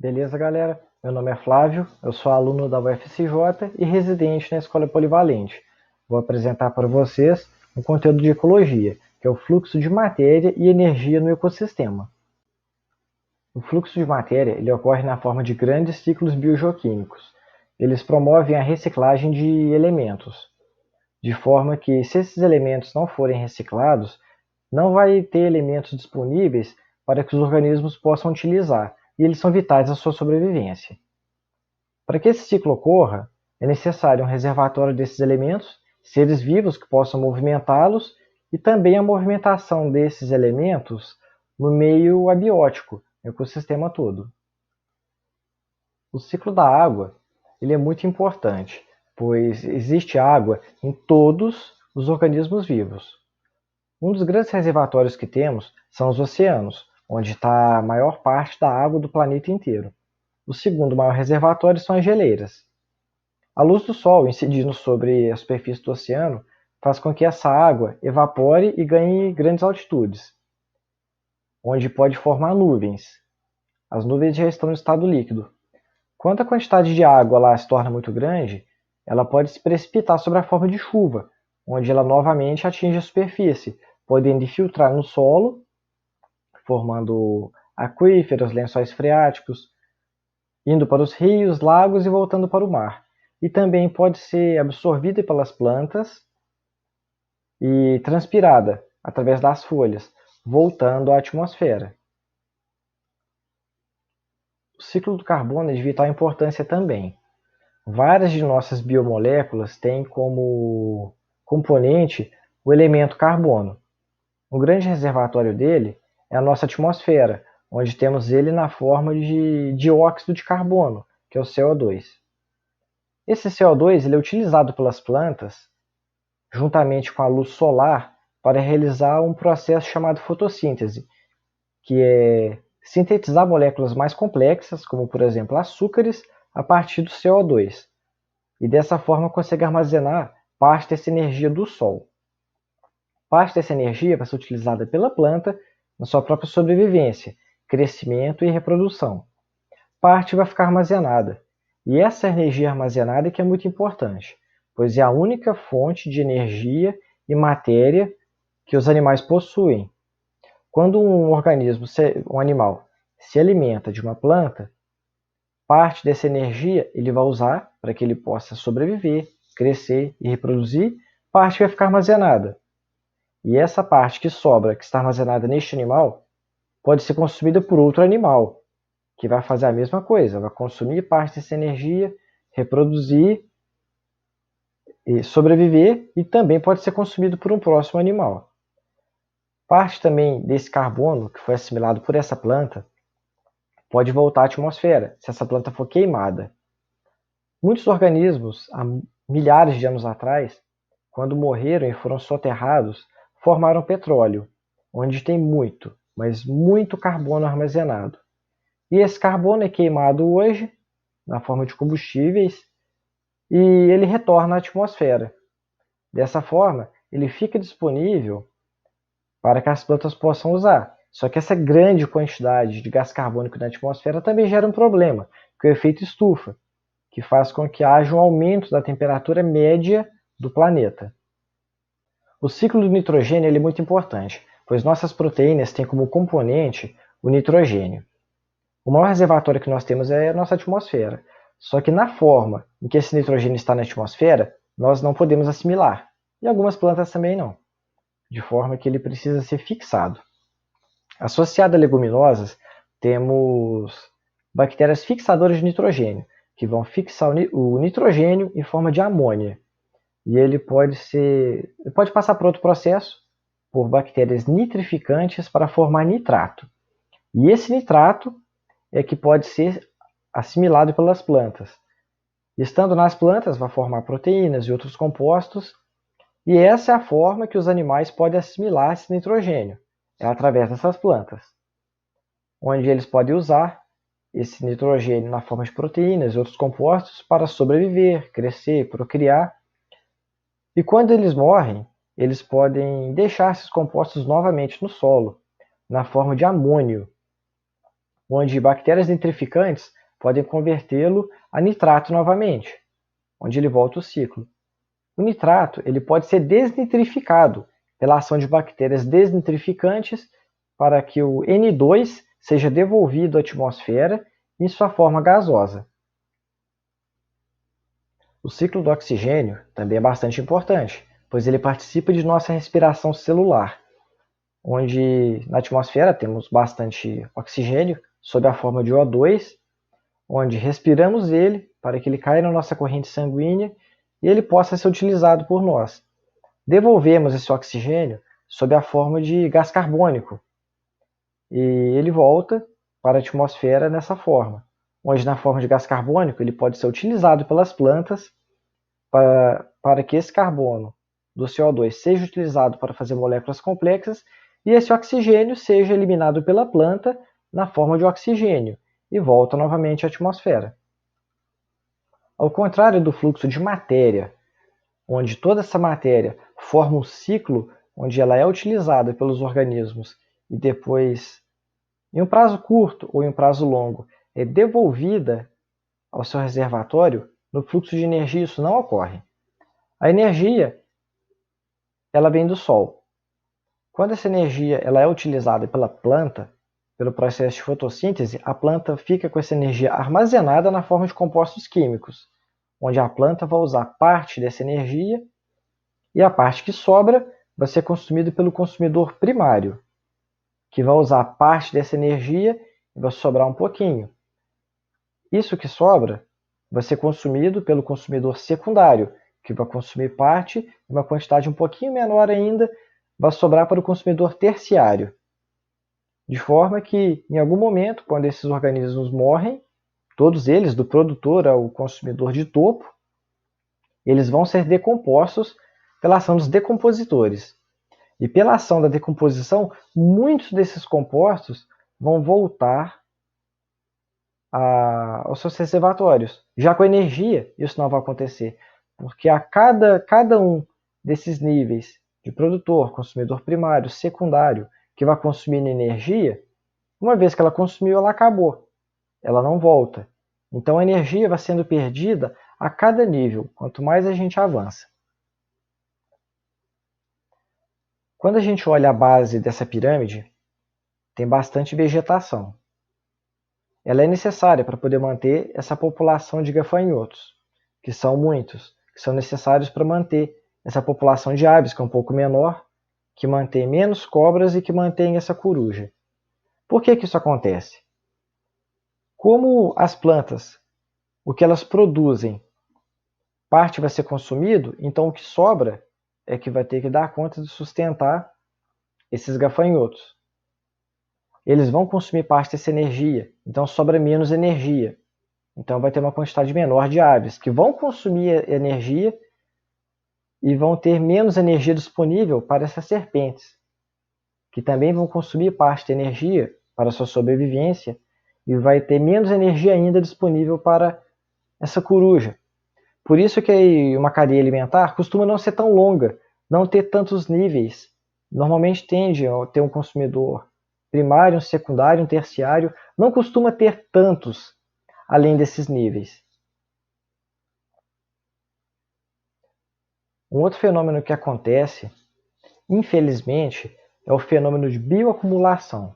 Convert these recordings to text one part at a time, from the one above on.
Beleza, galera? Meu nome é Flávio, eu sou aluno da UFCJ e residente na Escola Polivalente. Vou apresentar para vocês um conteúdo de ecologia, que é o fluxo de matéria e energia no ecossistema. O fluxo de matéria ele ocorre na forma de grandes ciclos biogeoquímicos. Eles promovem a reciclagem de elementos, de forma que, se esses elementos não forem reciclados, não vai ter elementos disponíveis para que os organismos possam utilizar, e eles são vitais à sua sobrevivência. Para que esse ciclo ocorra, é necessário um reservatório desses elementos, seres vivos que possam movimentá-los e também a movimentação desses elementos no meio abiótico, no ecossistema todo. O ciclo da água ele é muito importante, pois existe água em todos os organismos vivos. Um dos grandes reservatórios que temos são os oceanos, onde está a maior parte da água do planeta inteiro. O segundo maior reservatório são as geleiras. A luz do Sol incidindo sobre a superfície do oceano faz com que essa água evapore e ganhe grandes altitudes, onde pode formar nuvens. As nuvens já estão no estado líquido. Quando a quantidade de água lá se torna muito grande, ela pode se precipitar sobre a forma de chuva, onde ela novamente atinge a superfície, podendo infiltrar no solo, formando aquíferos, lençóis freáticos, indo para os rios, lagos e voltando para o mar. E também pode ser absorvida pelas plantas e transpirada através das folhas, voltando à atmosfera. O ciclo do carbono é de vital importância também. Várias de nossas biomoléculas têm como componente o elemento carbono. Um grande reservatório dele é a nossa atmosfera, onde temos ele na forma de dióxido de carbono, que é o CO2. Esse CO2 ele é utilizado pelas plantas, juntamente com a luz solar, para realizar um processo chamado fotossíntese, que é sintetizar moléculas mais complexas, como por exemplo açúcares, a partir do CO2. E dessa forma consegue armazenar parte dessa energia do Sol. Parte dessa energia vai ser utilizada pela planta na sua própria sobrevivência, crescimento e reprodução. Parte vai ficar armazenada. E essa energia armazenada é que é muito importante, pois é a única fonte de energia e matéria que os animais possuem. Quando um animal se alimenta de uma planta, parte dessa energia ele vai usar para que ele possa sobreviver, crescer e reproduzir, parte vai ficar armazenada. E essa parte que sobra, que está armazenada neste animal, pode ser consumida por outro animal, que vai fazer a mesma coisa, vai consumir parte dessa energia, reproduzir, e sobreviver e também pode ser consumido por um próximo animal. Parte também desse carbono que foi assimilado por essa planta pode voltar à atmosfera, se essa planta for queimada. Muitos organismos, há milhares de anos atrás, quando morreram e foram soterrados, formaram petróleo, onde tem muito, mas muito carbono armazenado. E esse carbono é queimado hoje, na forma de combustíveis, e ele retorna à atmosfera. Dessa forma, ele fica disponível para que as plantas possam usar. Só que essa grande quantidade de gás carbônico na atmosfera também gera um problema, que é o efeito estufa, que faz com que haja um aumento da temperatura média do planeta. O ciclo do nitrogênio é muito importante, pois nossas proteínas têm como componente o nitrogênio. O maior reservatório que nós temos é a nossa atmosfera. Só que na forma em que esse nitrogênio está na atmosfera, nós não podemos assimilar. E algumas plantas também não. De forma que ele precisa ser fixado. Associado a leguminosas, temos bactérias fixadoras de nitrogênio, que vão fixar o nitrogênio em forma de amônia. E ele pode passar por outro processo, por bactérias nitrificantes para formar nitrato. E esse nitrato é que pode ser assimilado pelas plantas. Estando nas plantas, vai formar proteínas e outros compostos, e essa é a forma que os animais podem assimilar esse nitrogênio, é através dessas plantas, onde eles podem usar esse nitrogênio na forma de proteínas e outros compostos para sobreviver, crescer, procriar. E quando eles morrem, eles podem deixar esses compostos novamente no solo, na forma de amônio, onde bactérias nitrificantes podem convertê-lo a nitrato novamente, onde ele volta o ciclo. O nitrato ele pode ser desnitrificado pela ação de bactérias desnitrificantes para que o N2 seja devolvido à atmosfera em sua forma gasosa. O ciclo do oxigênio também é bastante importante, pois ele participa de nossa respiração celular, onde na atmosfera temos bastante oxigênio sob a forma de O2, onde respiramos ele para que ele caia na nossa corrente sanguínea e ele possa ser utilizado por nós. Devolvemos esse oxigênio sob a forma de gás carbônico e ele volta para a atmosfera nessa forma, onde na forma de gás carbônico ele pode ser utilizado pelas plantas para que esse carbono do CO2 seja utilizado para fazer moléculas complexas e esse oxigênio seja eliminado pela planta na forma de oxigênio e volta novamente à atmosfera. Ao contrário do fluxo de matéria, onde toda essa matéria forma um ciclo onde ela é utilizada pelos organismos e depois, em um prazo curto ou em um prazo longo, é devolvida ao seu reservatório, no fluxo de energia isso não ocorre. A energia ela vem do Sol. Quando essa energia ela é utilizada pela planta, pelo processo de fotossíntese, a planta fica com essa energia armazenada na forma de compostos químicos, onde a planta vai usar parte dessa energia e a parte que sobra vai ser consumida pelo consumidor primário, que vai usar parte dessa energia e vai sobrar um pouquinho. Isso que sobra vai ser consumido pelo consumidor secundário, que vai consumir parte, uma quantidade um pouquinho menor ainda, vai sobrar para o consumidor terciário. De forma que, em algum momento, quando esses organismos morrem, todos eles, do produtor ao consumidor de topo, eles vão ser decompostos pela ação dos decompositores. E pela ação da decomposição, muitos desses compostos vão voltar aos seus reservatórios. Já com a energia, isso não vai acontecer, porque a cada um desses níveis de produtor, consumidor primário, secundário, que vai consumindo energia, uma vez que ela consumiu, ela acabou. Ela não volta. Então a energia vai sendo perdida a cada nível, quanto mais a gente avança. Quando a gente olha a base dessa pirâmide, tem bastante vegetação. Ela é necessária para poder manter essa população de gafanhotos, que são muitos, que são necessários para manter essa população de aves, que é um pouco menor, que mantém menos cobras e que mantém essa coruja. Por que isso acontece? Como as plantas, o que elas produzem, parte vai ser consumido, então o que sobra é que vai ter que dar conta de sustentar esses gafanhotos. Eles vão consumir parte dessa energia, então sobra menos energia. Então vai ter uma quantidade menor de aves que vão consumir energia e vão ter menos energia disponível para essas serpentes, que também vão consumir parte da energia para sua sobrevivência e vai ter menos energia ainda disponível para essa coruja. Por isso que uma cadeia alimentar costuma não ser tão longa, não ter tantos níveis. Normalmente tende a ter um consumidor primário, um secundário, um terciário, não costuma ter tantos além desses níveis. Um outro fenômeno que acontece, infelizmente, é o fenômeno de bioacumulação,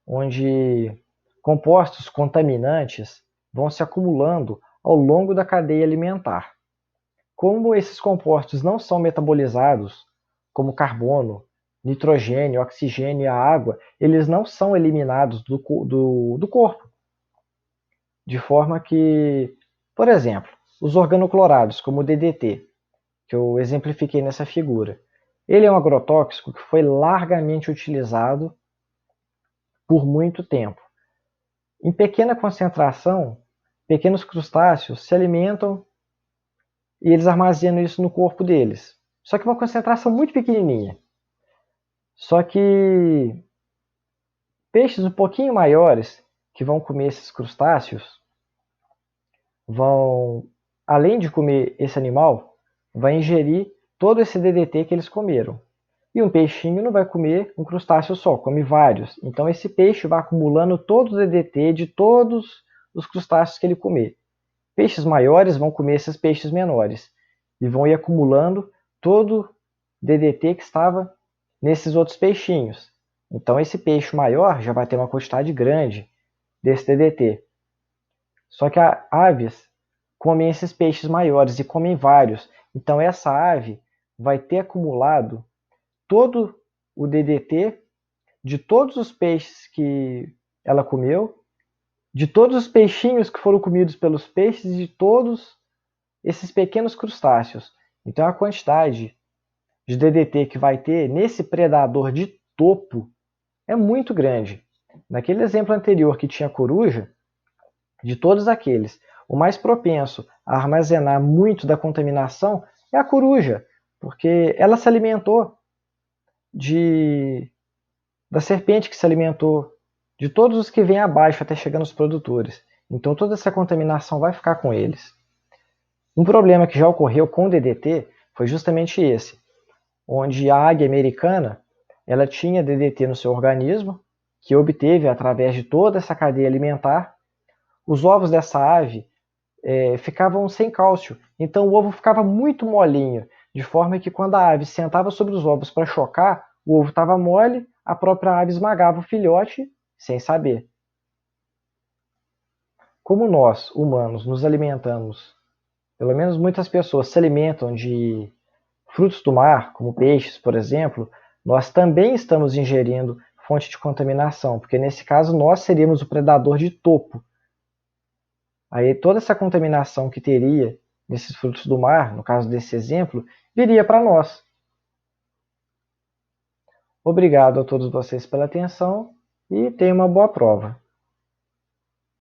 onde compostos contaminantes vão se acumulando ao longo da cadeia alimentar. Como esses compostos não são metabolizados, como carbono, nitrogênio, oxigênio e a água, eles não são eliminados do corpo. De forma que, por exemplo, os organoclorados, como o DDT, que eu exemplifiquei nessa figura, ele é um agrotóxico que foi largamente utilizado por muito tempo. Em pequena concentração, pequenos crustáceos se alimentam e eles armazenam isso no corpo deles. Só que uma concentração muito pequenininha. Só que peixes um pouquinho maiores, que vão comer esses crustáceos, vão, além de comer esse animal, vai ingerir todo esse DDT que eles comeram. E um peixinho não vai comer um crustáceo só, come vários. Então esse peixe vai acumulando todo o DDT de todos os crustáceos que ele comer. Peixes maiores vão comer esses peixes menores e vão ir acumulando todo o DDT que estava nesses outros peixinhos. Então esse peixe maior já vai ter uma quantidade grande desse DDT. Só que as aves comem esses peixes maiores e comem vários. Então essa ave vai ter acumulado todo o DDT de todos os peixes que ela comeu, de todos os peixinhos que foram comidos pelos peixes e de todos esses pequenos crustáceos. Então a quantidade de DDT que vai ter nesse predador de topo é muito grande. Naquele exemplo anterior que tinha coruja, de todos aqueles, o mais propenso a armazenar muito da contaminação é a coruja, porque ela se alimentou da serpente que se alimentou, de todos os que vêm abaixo até chegar nos produtores. Então toda essa contaminação vai ficar com eles. Um problema que já ocorreu com o DDT foi justamente esse, onde a águia americana ela tinha DDT no seu organismo, que obteve através de toda essa cadeia alimentar. Os ovos dessa ave ficavam sem cálcio, então o ovo ficava muito molinho, de forma que quando a ave sentava sobre os ovos para chocar, o ovo estava mole, a própria ave esmagava o filhote sem saber. Como nós, humanos, nos alimentamos, pelo menos muitas pessoas se alimentam de frutos do mar, como peixes, por exemplo, nós também estamos ingerindo fonte de contaminação, porque nesse caso nós seríamos o predador de topo. Aí toda essa contaminação que teria nesses frutos do mar, no caso desse exemplo, viria para nós. Obrigado a todos vocês pela atenção e tenham uma boa prova.